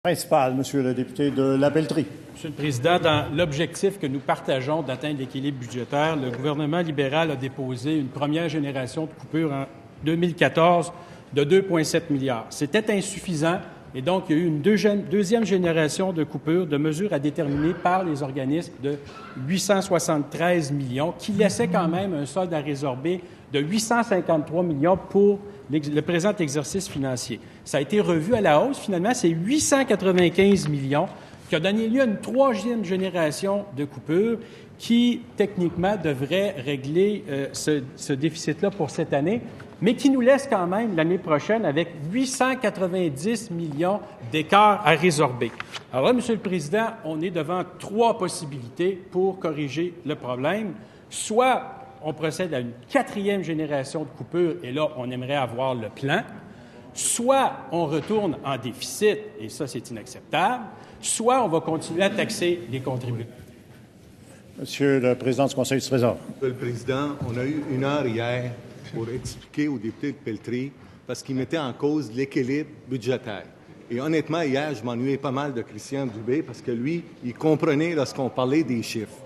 Principal, Monsieur le député de La Pelletrie. Monsieur le Président, dans l'objectif que nous partageons d'atteindre l'équilibre budgétaire, le gouvernement libéral a déposé une première génération de coupures en 2014 de 2,7 milliards. C'était insuffisant et donc il y a eu une deuxième génération de coupures de mesures à déterminer par les organismes de 873 millions qui laissait quand même un solde à résorber de 853 millions pour le présent exercice financier. Ça a été revu à la hausse. Finalement, c'est 895 millions qui a donné lieu à une troisième génération de coupures qui, techniquement, devrait régler ce déficit-là pour cette année, mais qui nous laisse quand même l'année prochaine avec 890 millions d'écart à résorber. Alors là, Monsieur le Président, on est devant trois possibilités pour corriger le problème. Soit on procède à une quatrième génération de coupures, et là, on aimerait avoir le plan. Soit on retourne en déficit, et ça, c'est inacceptable. Soit on va continuer à taxer les contribuables. Monsieur le Président du Conseil du Trésor. Monsieur le Président, on a eu une heure hier pour expliquer au député de Pelletrie parce qu'il mettait en cause l'équilibre budgétaire. Et honnêtement, hier, je m'ennuyais pas mal de Christian Dubé parce que lui, il comprenait lorsqu'on parlait des chiffres.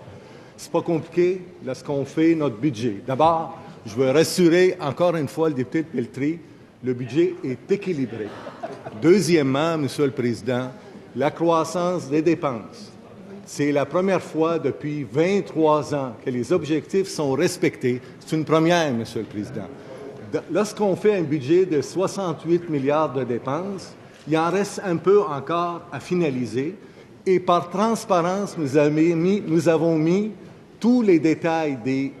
C'est pas compliqué lorsqu'on fait notre budget. D'abord, je veux rassurer encore une fois le député de Pelletrie, le budget est équilibré. Deuxièmement, Monsieur le Président, la croissance des dépenses. C'est la première fois depuis 23 ans que les objectifs sont respectés. C'est une première, Monsieur le Président. Lorsqu'on fait un budget de 68 milliards de dépenses, il en reste un peu encore à finaliser. Et par transparence, nous avons mis tous les détails des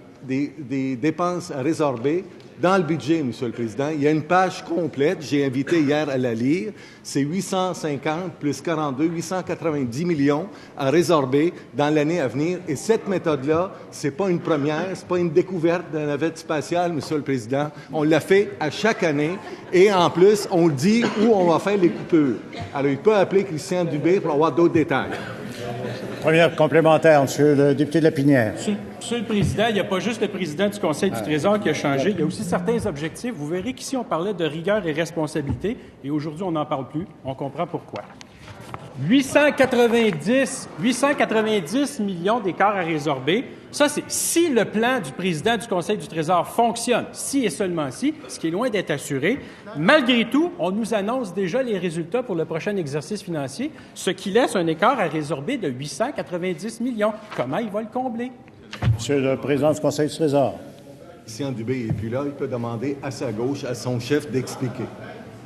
dépenses à résorber dans le budget, Monsieur le Président. Il y a une page complète, j'ai invité hier à la lire. C'est 850 plus 42, 890 millions à résorber dans l'année à venir. Et cette méthode-là, c'est pas une première, c'est pas une découverte de la navette spatiale, Monsieur le Président. On l'a fait à chaque année. Et en plus, on dit où on va faire les coupures. Alors, il peut appeler Christian Dubé pour avoir d'autres détails. Première complémentaire, Monsieur le député de Lapinière. Monsieur le Président, il n'y a pas juste le président du Conseil du Trésor qui a changé. Il y a aussi certains objectifs. Vous verrez qu'ici, on parlait de rigueur et responsabilité, et aujourd'hui, on n'en parle plus. On comprend pourquoi. 890 millions d'écart à résorber. Ça, c'est si le plan du président du Conseil du Trésor fonctionne, si et seulement si, ce qui est loin d'être assuré. Malgré tout, on nous annonce déjà les résultats pour le prochain exercice financier, ce qui laisse un écart à résorber de 890 millions. Comment il va le combler? Monsieur le Président du Conseil du Trésor. Christian Dubé est plus là, il peut demander à sa gauche, à son chef, d'expliquer.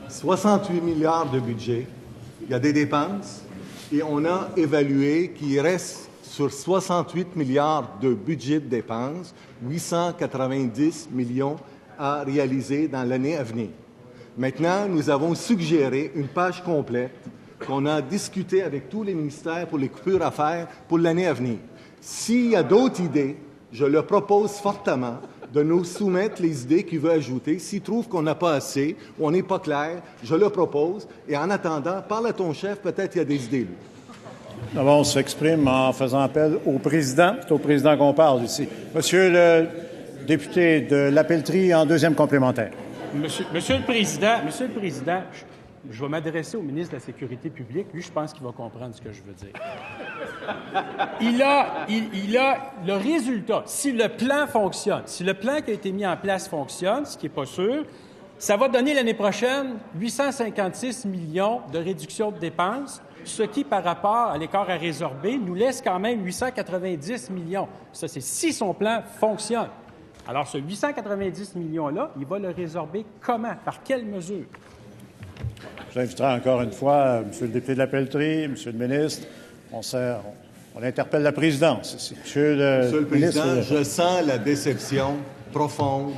68 milliards de budget, il y a des dépenses, et on a évalué qu'il reste sur 68 milliards de budget de dépenses, 890 millions à réaliser dans l'année à venir. Maintenant, nous avons suggéré une page complète qu'on a discuté avec tous les ministères pour les coupures à faire pour l'année à venir. S'il y a d'autres idées, je le propose fortement de nous soumettre les idées qu'il veut ajouter. S'il trouve qu'on n'a pas assez ou on n'est pas clair, je le propose. Et en attendant, parle à ton chef, peut-être qu'il y a des idées, lui. D'abord, on s'exprime en faisant appel au président. C'est au président qu'on parle ici. Monsieur le député de La Pelletrie, en deuxième complémentaire. Monsieur le Président, je vais m'adresser au ministre de la Sécurité publique. Lui, je pense qu'il va comprendre ce que je veux dire. Il a le résultat. Si le plan fonctionne, si le plan qui a été mis en place fonctionne, ce qui n'est pas sûr, ça va donner l'année prochaine 856 millions de réduction de dépenses, ce qui, par rapport à l'écart à résorber, nous laisse quand même 890 millions. Ça, c'est si son plan fonctionne. Alors, ce 890 millions-là, il va le résorber comment? Par quelle mesure? J'inviterai encore une fois Monsieur le député de La Pelletrie, Monsieur le ministre. On interpelle la présidence. Monsieur le Président, ministre, je sens la déception profonde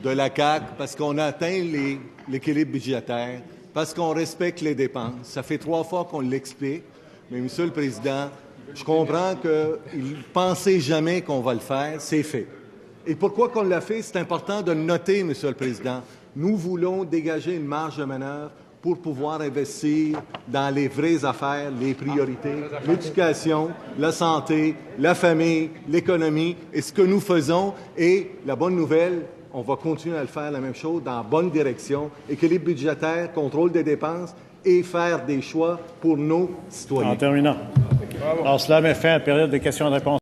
de la CAQ parce qu'on a atteint l'équilibre budgétaire, parce qu'on respecte les dépenses. Ça fait 3 fois qu'on l'explique. Mais, Monsieur le Président, je comprends qu'il ne pensait jamais qu'on va le faire. C'est fait. Et pourquoi qu'on l'a fait? C'est important de le noter, Monsieur le Président. Nous voulons dégager une marge de manœuvre pour pouvoir investir dans les vraies affaires, les priorités, l'éducation, la santé, la famille, l'économie, et ce que nous faisons. Et la bonne nouvelle, on va continuer à le faire la même chose dans la bonne direction, équilibre budgétaire, contrôle des dépenses et faire des choix pour nos citoyens. En terminant. Alors, cela met fin à la période de questions-réponses.